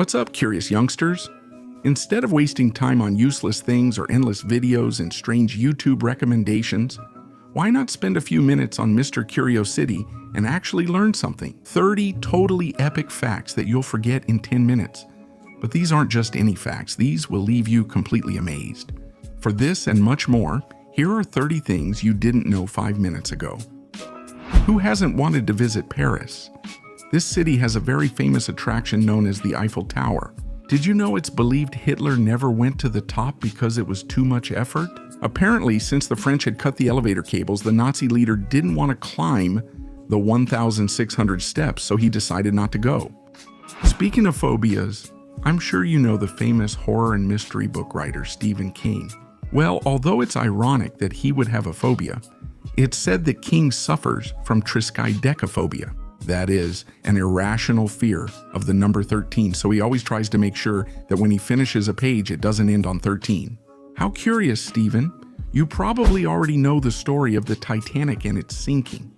What's up, curious youngsters? Instead of wasting time on useless things or endless videos and strange YouTube recommendations, why not spend a few minutes on Mr. Curiosity and actually learn something? 30 totally epic facts that you'll forget in 10 minutes. But these aren't just any facts, these will leave you completely amazed. For this and much more, here are 30 things you didn't know 5 minutes ago. Who hasn't wanted to visit Paris? This city has a very famous attraction known as the Eiffel Tower. Did you know it's believed Hitler never went to the top because it was too much effort? Apparently, since the French had cut the elevator cables, the Nazi leader didn't want to climb the 1,600 steps, so he decided not to go. Speaking of phobias, I'm sure you know the famous horror and mystery book writer Stephen King. Well, although it's ironic that he would have a phobia, it's said that King suffers from triskaidekaphobia. That is, an irrational fear of the number 13, so he always tries to make sure that when he finishes a page, it doesn't end on 13. How curious, Stephen. You probably already know the story of the Titanic and its sinking.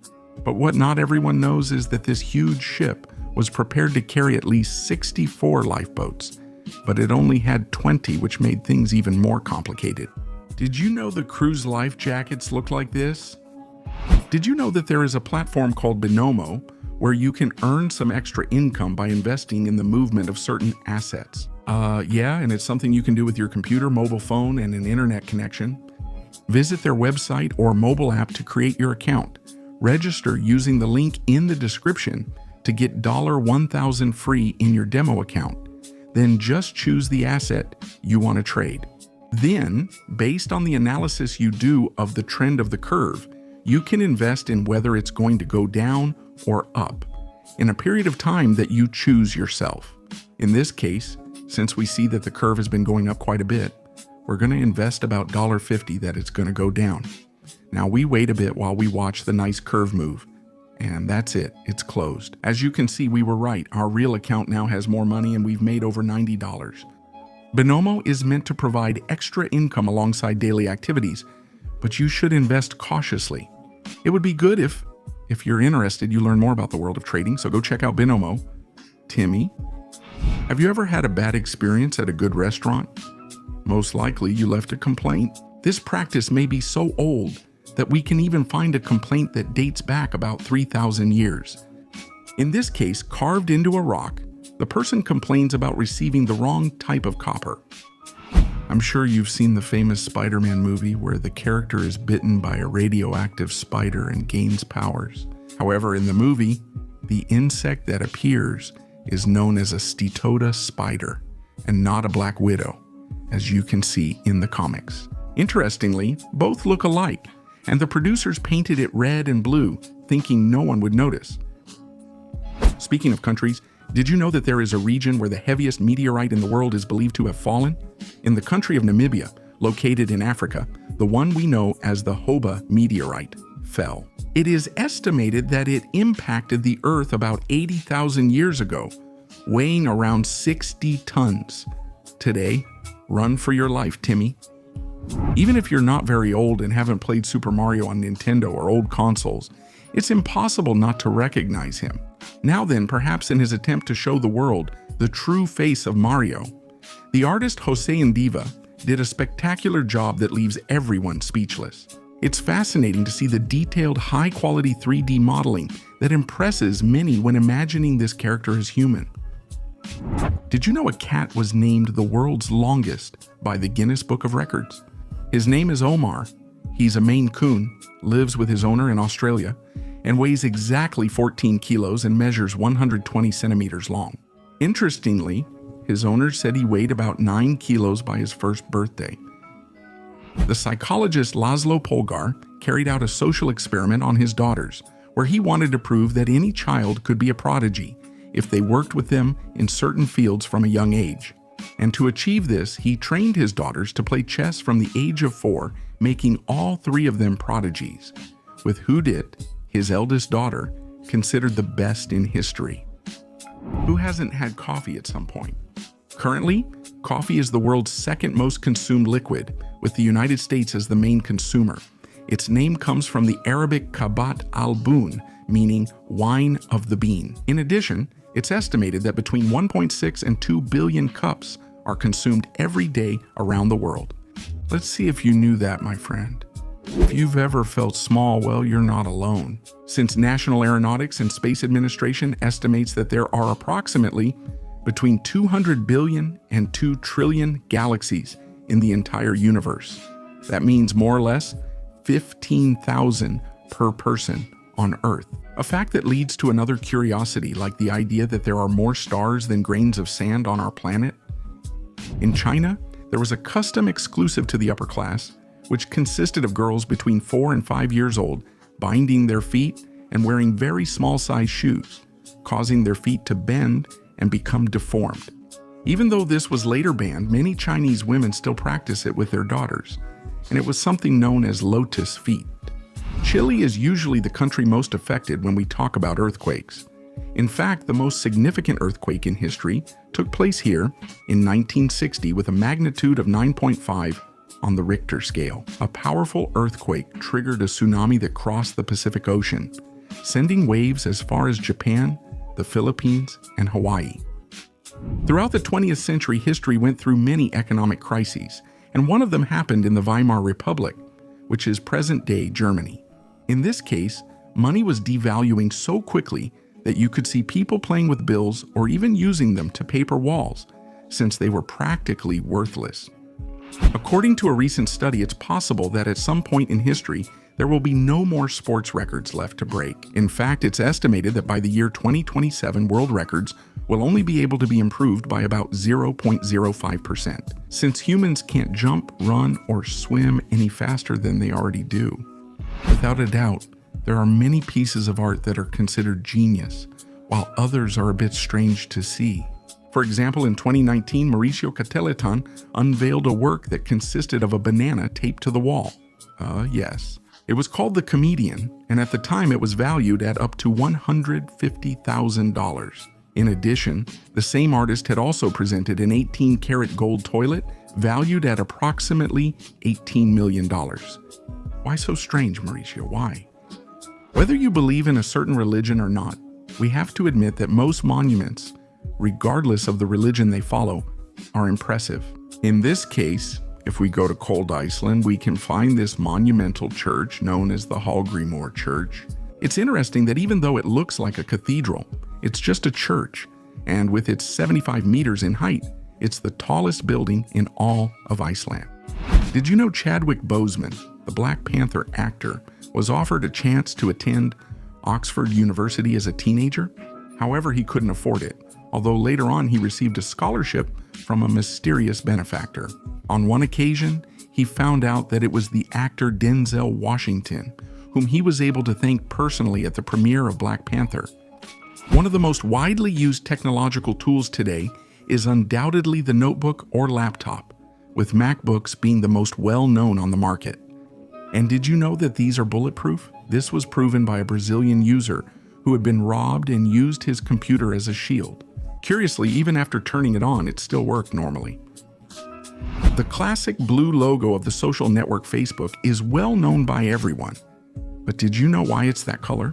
But what not everyone knows is that this huge ship was prepared to carry at least 64 lifeboats, but it only had 20, which made things even more complicated. Did you know the cruise life jackets look like this? Did you know that there is a platform called Binomo where you can earn some extra income by investing in the movement of certain assets? Yeah, and it's something you can do with your computer, mobile phone, and an internet connection. Visit their website or mobile app to create your account. Register using the link in the description to get $1,000 free in your demo account. Then just choose the asset you want to trade. Then, based on the analysis you do of the trend of the curve, you can invest in whether it's going to go down or up in a period of time that you choose yourself. In this case, since we see that the curve has been going up quite a bit, we're going to invest about $1.50 that it's going to go down. Now we wait a bit while we watch the nice curve move, and that's it, it's closed. As you can see, we were right. Our real account now has more money and we've made over $90. Binomo is meant to provide extra income alongside daily activities, but you should invest cautiously. It would be good if you're interested, you learn more about the world of trading, so go check out Binomo. Timmy, have you ever had a bad experience at a good restaurant? Most likely you left a complaint. This practice may be so old that we can even find a complaint that dates back about 3,000 years. In this case, carved into a rock, the person complains about receiving the wrong type of copper. I'm sure you've seen the famous Spider-Man movie where the character is bitten by a radioactive spider and gains powers. However, in the movie, the insect that appears is known as a Steatoda spider and not a black widow, as you can see in the comics. Interestingly, both look alike, and the producers painted it red and blue, thinking no one would notice. Speaking of countries, did you know that there is a region where the heaviest meteorite in the world is believed to have fallen? In the country of Namibia, located in Africa, the one we know as the Hoba meteorite fell. It is estimated that it impacted the Earth about 80,000 years ago, weighing around 60 tons. Today, run for your life, Timmy. Even if you're not very old and haven't played Super Mario on Nintendo or old consoles, it's impossible not to recognize him. Now then, perhaps in his attempt to show the world the true face of Mario, the artist Jose Indiva did a spectacular job that leaves everyone speechless. It's fascinating to see the detailed, high-quality 3D modeling that impresses many when imagining this character as human. Did you know a cat was named the world's longest by the Guinness Book of Records? His name is Omar. He's a Maine Coon, lives with his owner in Australia, and weighs exactly 14 kilos and measures 120 centimeters long. Interestingly, his owner said he weighed about 9 kilos by his first birthday. The psychologist Laszlo Polgar carried out a social experiment on his daughters, where he wanted to prove that any child could be a prodigy if they worked with them in certain fields from a young age. And to achieve this, he trained his daughters to play chess from the age of 4, making all 3 of them prodigies, with Judith, his eldest daughter, considered the best in history. Who hasn't had coffee at some point? Currently, coffee is the world's second most consumed liquid, with the United States as the main consumer. Its name comes from the Arabic kabat al-bun, meaning wine of the bean. In addition, It's estimated that between 1.6 and 2 billion cups are consumed every day around the world. Let's see if you knew that, my friend. If you've ever felt small, well, you're not alone. Since National Aeronautics and Space Administration estimates that there are approximately between 200 billion and 2 trillion galaxies in the entire universe. That means more or less 15,000 per person on Earth. A fact that leads to another curiosity, like the idea that there are more stars than grains of sand on our planet. In China, there was a custom exclusive to the upper class, which consisted of girls between 4 and 5 years old binding their feet and wearing very small-sized shoes, causing their feet to bend and become deformed. Even though this was later banned, many Chinese women still practice it with their daughters, and it was something known as lotus feet. Chile is usually the country most affected when we talk about earthquakes. In fact, the most significant earthquake in history took place here in 1960 with a magnitude of 9.5 on the Richter scale. A powerful earthquake triggered a tsunami that crossed the Pacific Ocean, sending waves as far as Japan, the Philippines, and Hawaii. Throughout the 20th century, history went through many economic crises, and one of them happened in the Weimar Republic, which is present-day Germany. In this case, money was devaluing so quickly that you could see people playing with bills or even using them to paper walls, since they were practically worthless. According to a recent study, it's possible that at some point in history, there will be no more sports records left to break. In fact, it's estimated that by the year 2027, world records will only be able to be improved by about 0.05%, since humans can't jump, run, or swim any faster than they already do. Without a doubt, there are many pieces of art that are considered genius, while others are a bit strange to see. For example, in 2019, Mauricio Cateleton unveiled a work that consisted of a banana taped to the wall. Yes. It was called The Comedian, and at the time it was valued at up to $150,000. In addition, the same artist had also presented an 18-karat gold toilet valued at approximately $18 million. Why so strange, Mauricio? Why? Whether you believe in a certain religion or not, we have to admit that most monuments, regardless of the religion they follow, are impressive. In this case, if we go to cold Iceland, we can find this monumental church known as the Hallgrímur Church. It's interesting that even though it looks like a cathedral, it's just a church, and with its 75 meters in height, it's the tallest building in all of Iceland. Did you know Chadwick Boseman, the Black Panther actor, was offered a chance to attend Oxford University as a teenager? However, he couldn't afford it, although later on he received a scholarship from a mysterious benefactor. On one occasion, he found out that it was the actor Denzel Washington, whom he was able to thank personally at the premiere of Black Panther. One of the most widely used technological tools today is undoubtedly the notebook or laptop, with MacBooks being the most well-known on the market. And did you know that these are bulletproof? This was proven by a Brazilian user who had been robbed and used his computer as a shield. Curiously, even after turning it on, it still worked normally. The classic blue logo of the social network Facebook is well known by everyone. But did you know why it's that color?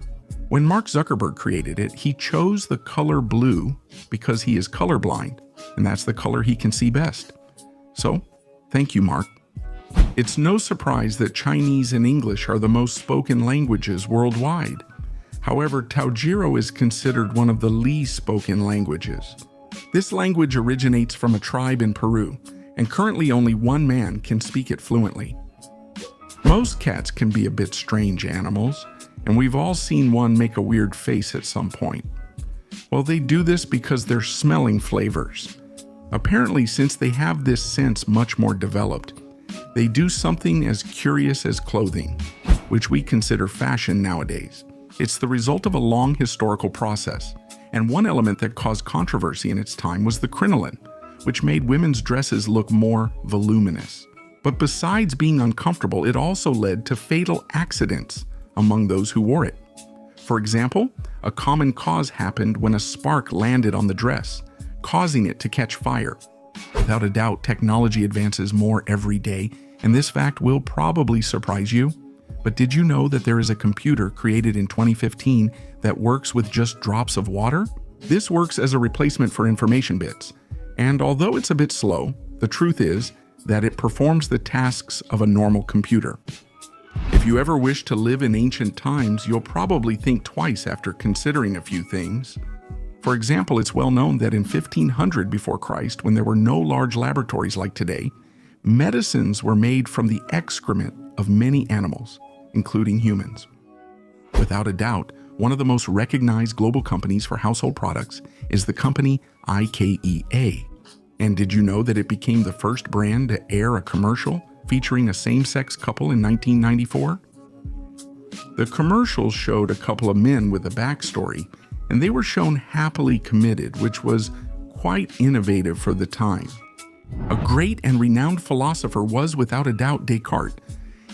When Mark Zuckerberg created it, he chose the color blue because he is colorblind, and that's the color he can see best. So, thank you, Mark. It's no surprise that Chinese and English are the most spoken languages worldwide. However, Taojiro is considered one of the least spoken languages. This language originates from a tribe in Peru, and currently only one man can speak it fluently. Most cats can be a bit strange animals, and we've all seen one make a weird face at some point. Well, they do this because they're smelling flavors. Apparently, since they have this sense much more developed, they do something as curious as clothing, which we consider fashion nowadays. It's the result of a long historical process, and one element that caused controversy in its time was the crinoline, which made women's dresses look more voluminous. But besides being uncomfortable, it also led to fatal accidents among those who wore it. For example, a common cause happened when a spark landed on the dress, causing it to catch fire. Without a doubt, technology advances more every day, and this fact will probably surprise you. But did you know that there is a computer created in 2015 that works with just drops of water? This works as a replacement for information bits, and although it's a bit slow, the truth is that it performs the tasks of a normal computer. If you ever wish to live in ancient times, you'll probably think twice after considering a few things. For example, it's well known that in 1500 before Christ, when there were no large laboratories like today, medicines were made from the excrement of many animals, including humans. Without a doubt, one of the most recognized global companies for household products is the company IKEA. And did you know that it became the first brand to air a commercial featuring a same-sex couple in 1994? The commercial showed a couple of men with a backstory, and they were shown happily committed, which was quite innovative for the time. A great and renowned philosopher was, without a doubt, Descartes.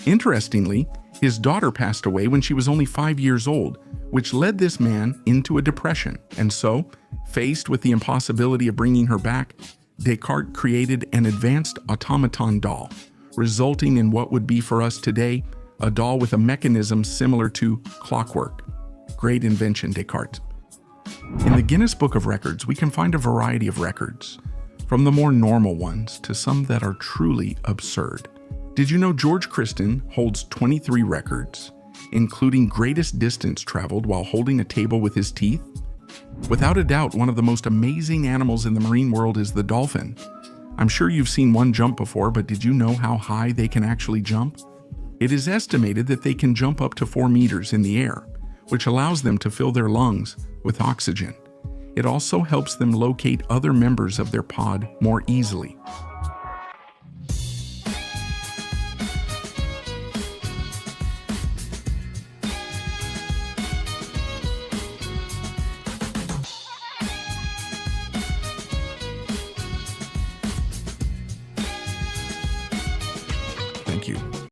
Interestingly, his daughter passed away when she was only 5 years old, which led this man into a depression. And so, faced with the impossibility of bringing her back, Descartes created an advanced automaton doll, resulting in what would be for us today a doll with a mechanism similar to clockwork. Great invention, Descartes. In the Guinness Book of Records, we can find a variety of records, from the more normal ones to some that are truly absurd. Did you know George Christen holds 23 records, including greatest distance traveled while holding a table with his teeth? Without a doubt, one of the most amazing animals in the marine world is the dolphin. I'm sure you've seen one jump before, but did you know how high they can actually jump? It is estimated that they can jump up to 4 meters in the air, which allows them to fill their lungs with oxygen. It also helps them locate other members of their pod more easily. Thank you.